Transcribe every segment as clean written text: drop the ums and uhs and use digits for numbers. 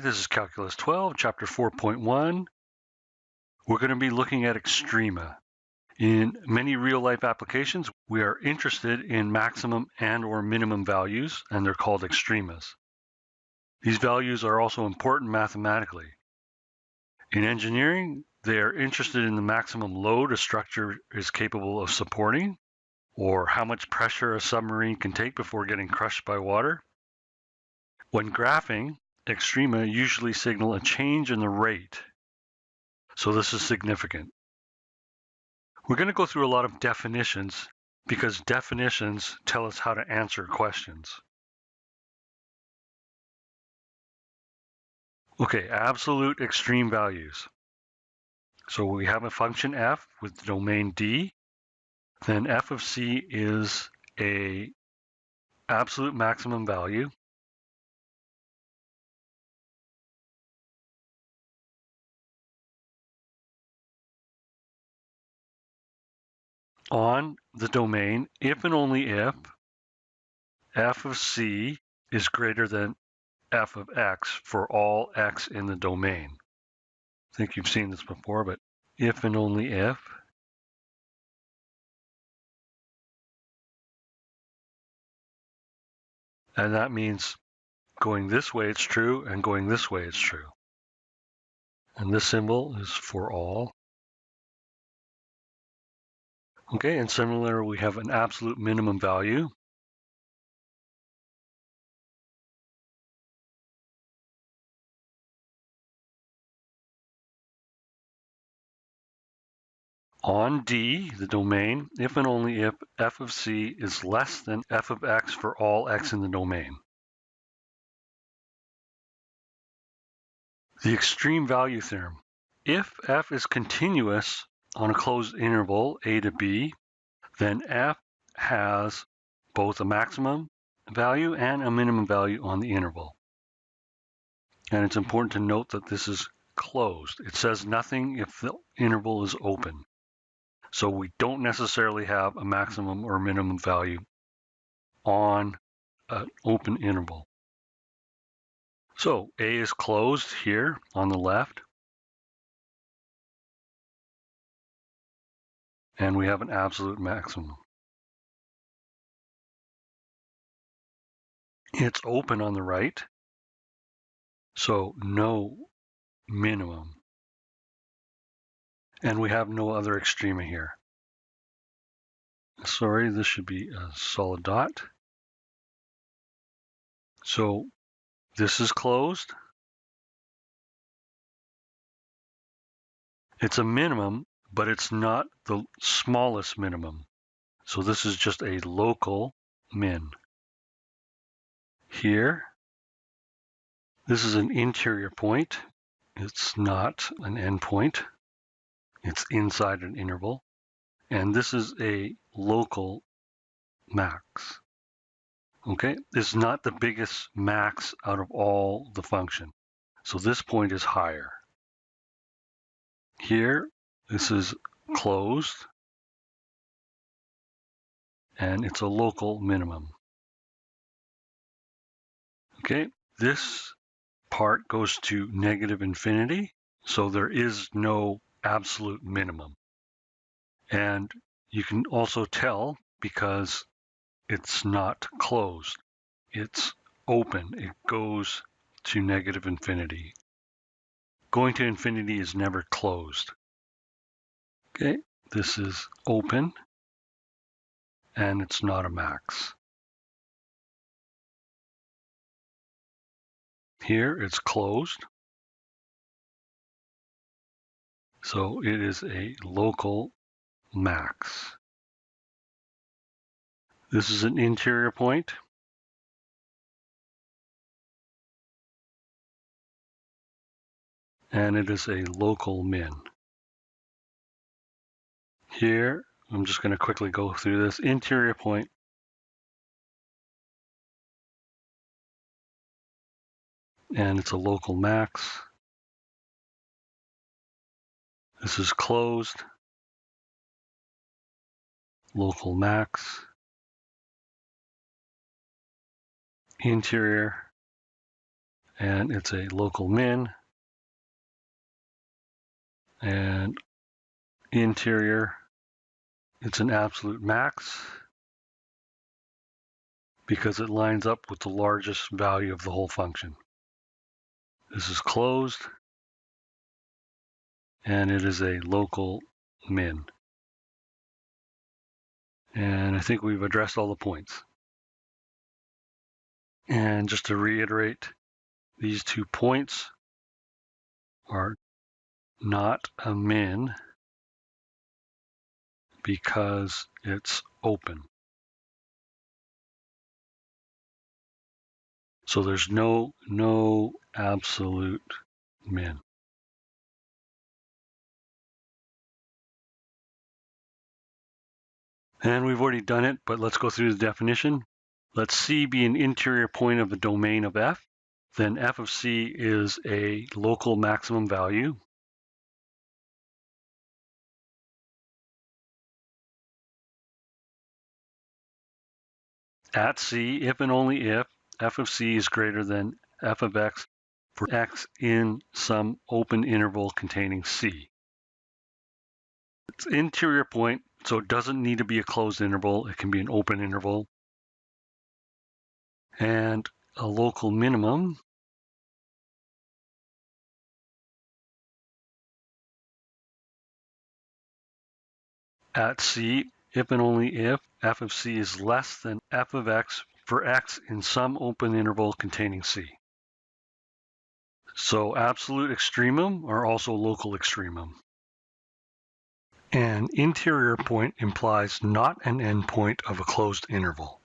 this is Calculus 12, Chapter 4.1. We're going to be looking at Extrema. In many real-life applications, we are interested in maximum and or minimum values, and they're called extremas. These values are also important mathematically. In engineering, they are interested in the maximum load a structure is capable of supporting, or how much pressure a submarine can take before getting crushed by water. When graphing, extrema usually signal a change in the rate. So this is significant. We're going to go through a lot of definitions because definitions tell us how to answer questions. Okay, absolute extreme values. So we have a function f with domain D. Then f of c is a absolute maximum value. On the domain if and only if f of c is greater than f of x for all x in the domain. I think you've seen this before, but if and only if. And that means going this way it's true and going this way it's true. And this symbol is for all. Okay, and similarly, we have an absolute minimum value. On D, the domain, if and only if f of c is less than f of x for all x in the domain. The extreme value theorem. If f is continuous on a closed interval a to b, then f has both a maximum value and a minimum value on the interval. And it's important to note that this is closed. It says nothing if the interval is open. So we don't necessarily have a maximum or minimum value on an open interval. So A is closed here on the left. And we have an absolute maximum. It's open on the right. So no minimum. And we have no other extrema here. Sorry, this should be a solid dot. So this is closed. It's a minimum, but it's not the smallest minimum. So this is just a local min. Here, this is an interior point. It's not an endpoint. It's inside an interval. And this is a local max. Okay, it's not the biggest max out of all the function. So this point is higher. Here, this is closed. And it's a local minimum. Okay, this part goes to negative infinity. So there is no absolute minimum. And you can also tell because it's not closed. It's open. It goes to negative infinity. Going to infinity is never closed. Okay, this is open and it's not a max. Here it's closed. So it is a local max. This is an interior point. And it is a local min. Here, I'm just going to quickly go through this interior point. And it's a local max. This is closed. Local max. Interior. and it's a local min, and interior, it's an absolute max because it lines up with the largest value of the whole function. This is closed, and it is a local min. And I think we've addressed all the points. And just to reiterate, these 2 points are not a min because it's open. So there's no absolute min. And we've already done it, but let's go through the definition. Let C be an interior point of the domain of F. Then F of C is a local maximum value. At C, if and only if F of C is greater than F of X for X in some open interval containing C. It's interior point, so it doesn't need to be a closed interval. It can be an open interval. And a local minimum at C, if and only if F of C is less than F of X for X in some open interval containing C. So absolute extremum are also local extremum. An interior point implies not an endpoint of a closed interval.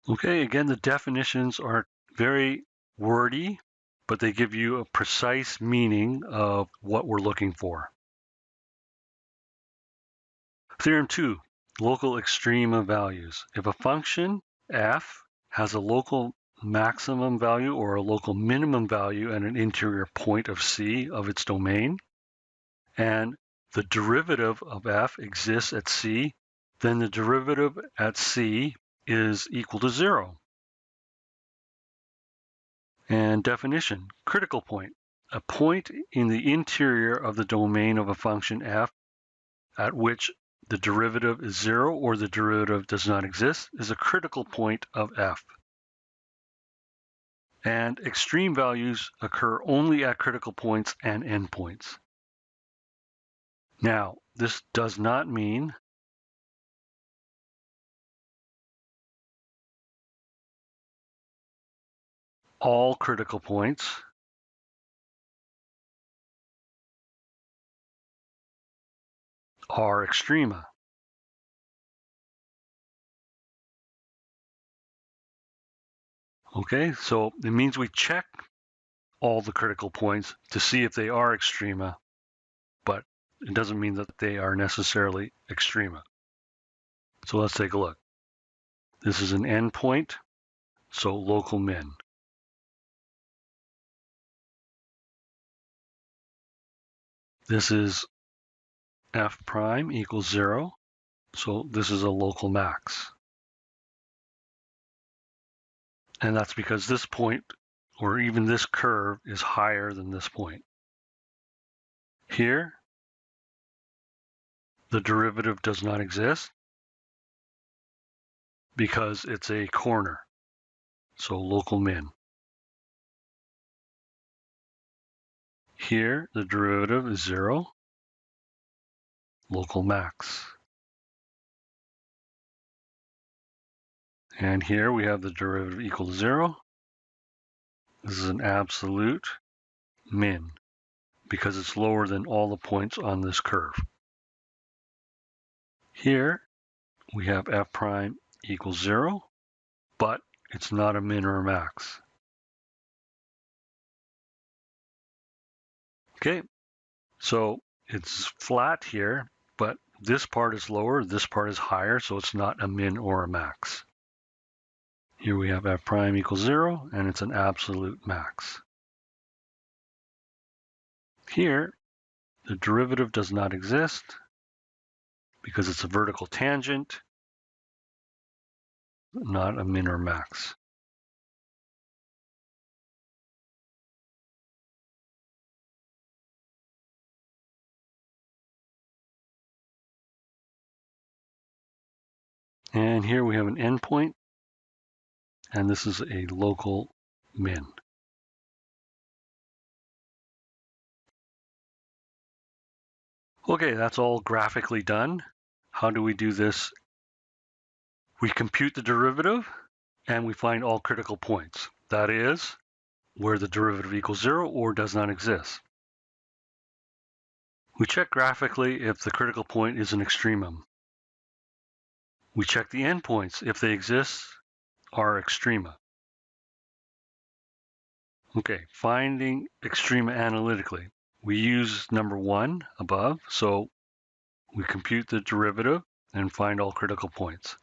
Okay, again, the definitions are very wordy, but they give you a precise meaning of what we're looking for. Theorem 2, local extrema values. If a function f has a local maximum value or a local minimum value at an interior point of C of its domain, and the derivative of f exists at C, then the derivative at C is equal to 0. And definition, critical point, a point in the interior of the domain of a function f at which the derivative is 0 or the derivative does not exist is a critical point of f. And extreme values occur only at critical points and endpoints. Now, this does not mean all critical points are extrema. Okay, so it means we check all the critical points to see if they are extrema, but it doesn't mean that they are necessarily extrema. So let's take a look. This is an endpoint, so local min. This is f prime equals 0, so this is a local max. And that's because this point, or even this curve, is higher than this point. Here, the derivative does not exist because it's a corner, so local min. Here, the derivative is 0, local max. And here we have the derivative equal to 0. This is an absolute min because it's lower than all the points on this curve. Here we have f prime equals 0, but it's not a min or a max. Okay, So it's flat here, but this part is lower, this part is higher, so it's not a min or a max. Here we have f prime equals 0, and it's an absolute max. Here, the derivative does not exist because it's a vertical tangent, not a min or max. And here we have an endpoint, and this is a local min. Okay, that's all graphically done. How do we do this? We compute the derivative, and we find all critical points. That is, where the derivative equals 0 or does not exist. We check graphically if the critical point is an extremum. We check the endpoints. If they exist, are extrema. Okay, finding extrema analytically. We use number 1 above, so we compute the derivative and find all critical points.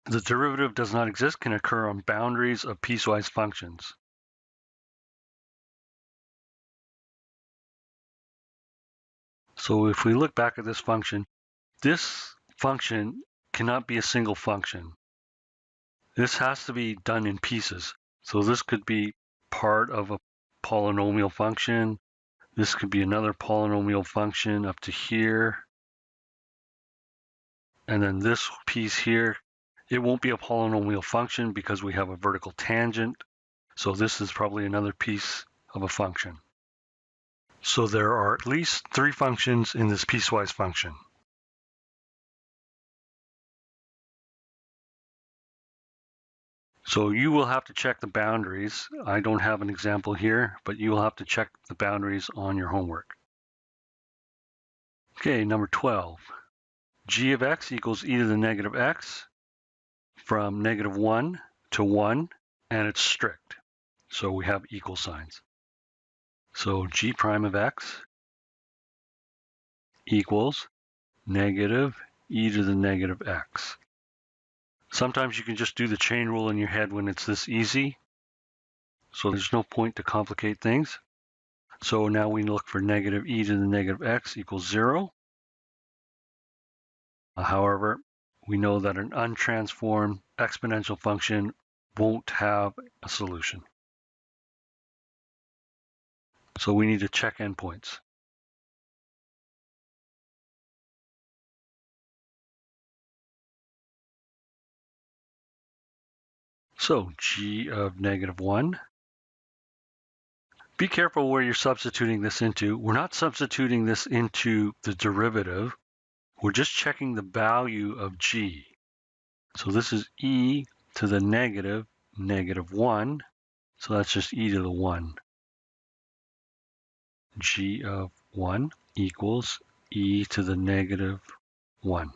The derivative does not exist can occur on boundaries of piecewise functions. So if we look back at this function cannot be a single function. This has to be done in pieces. So this could be part of a polynomial function. This could be another polynomial function up to here. And then this piece here, it won't be a polynomial function because we have a vertical tangent. So this is probably another piece of a function. So there are at least 3 functions in this piecewise function. So you will have to check the boundaries. I don't have an example here, but you will have to check the boundaries on your homework. Okay, number 12. G of x equals e to the negative x from -1 to 1, and it's strict. So we have equal signs. So g prime of x equals negative e to the negative x. Sometimes you can just do the chain rule in your head when it's this easy. So there's no point to complicate things. So now we look for negative e to the negative x equals 0. However, we know that an untransformed exponential function won't have a solution. So we need to check endpoints. So g of -1. Be careful where you're substituting this into. We're not substituting this into the derivative. We're just checking the value of g. So this is e to the -1. So that's just e to the 1. G of 1 equals e to the -1.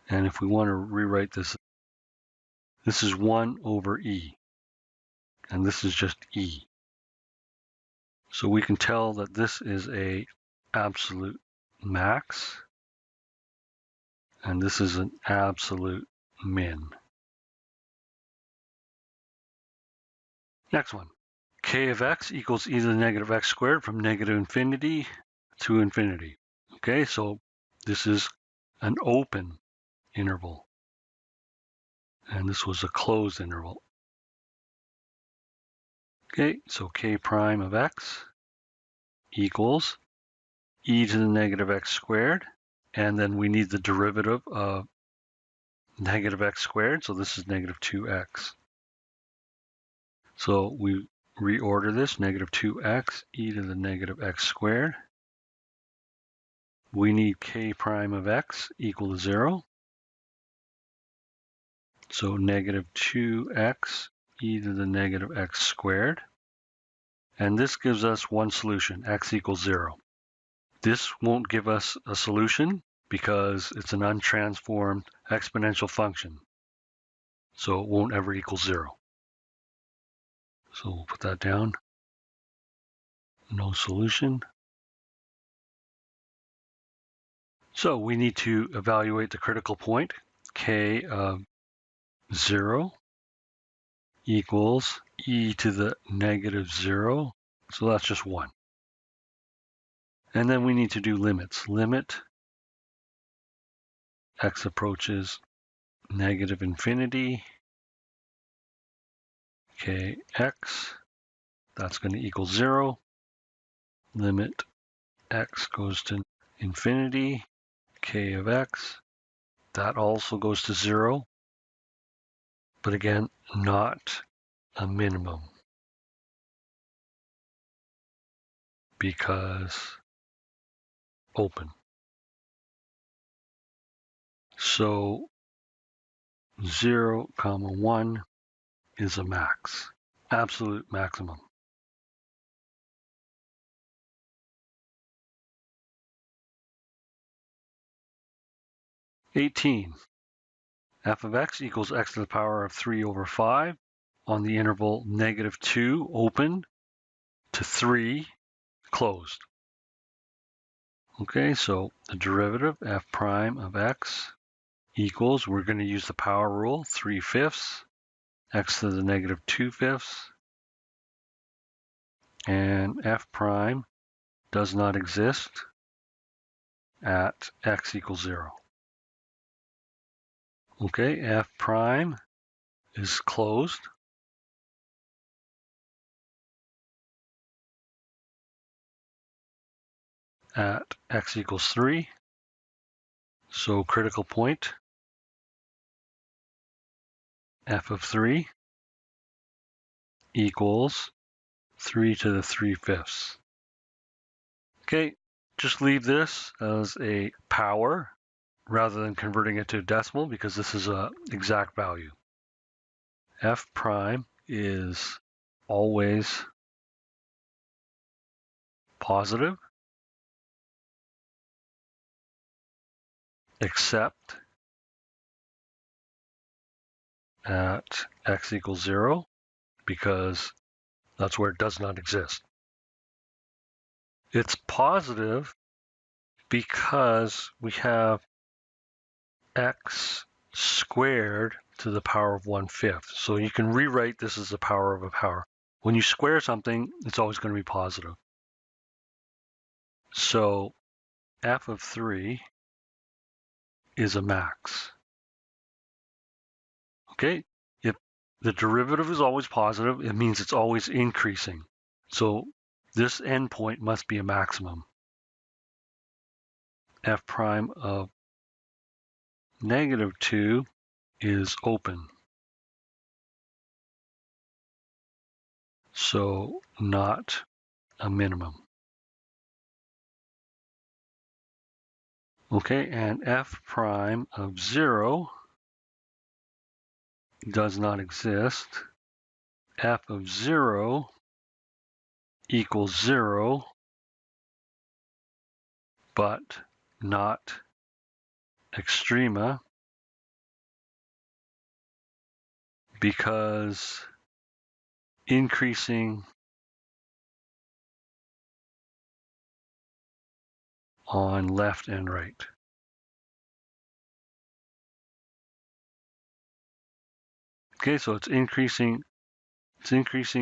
And if we want to rewrite this, this is 1 over e. And this is just e. So we can tell that this is a absolute max, and this is an absolute min. Next one, k of x equals e to the negative x squared from -infinity to infinity. Okay, so this is an open interval, and this was a closed interval. Okay, so k prime of x equals e to the negative x squared, and then we need the derivative of negative x squared, so this is -2x. So we reorder this, -2x e to the negative x squared. We need k prime of x equal to 0. So -2x e to the negative x squared. And this gives us one solution, x equals 0. This won't give us a solution because it's an untransformed exponential function. So it won't ever equal 0. So we'll put that down. No solution. So we need to evaluate the critical point, k of 0 equals e to the negative 0. So that's just 1. And then we need to do limits. Limit x approaches negative infinity, kx, that's going to equal 0. Limit x goes to infinity, k of x, that also goes to 0. But again, not a minimum, because open. So 0, 1 is a max, absolute maximum. (18) f of x equals x to the power of 3 over 5 on the interval negative 2 open to 3 closed. Okay, so the derivative f prime of x equals, we're going to use the power rule, 3/5, x to the negative 2/5, and f prime does not exist at x equals 0. Okay, f prime is closed at x equals 3. So critical point, f of 3 equals 3 to the 3/5. Okay, just leave this as a power rather than converting it to decimal, because this is an exact value. F prime is always positive except at x equals 0, because that's where it does not exist. It's positive because we have x squared to the power of 1/5. So you can rewrite this as the power of a power. When you square something, it's always going to be positive. So f of 3 is a max. Okay, if the derivative is always positive, it means it's always increasing. So this endpoint must be a maximum. F prime of negative 2 is open. So not a minimum. Okay, and f prime of 0 does not exist. F of 0 equals 0, but not extrema, because increasing on left and right. Okay, so it's increasing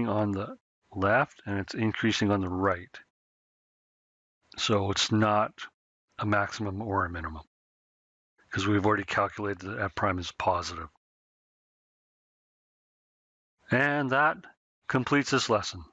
on the left and it's increasing on the right. So it's not a maximum or a minimum, because we've already calculated that f prime is positive. And that completes this lesson.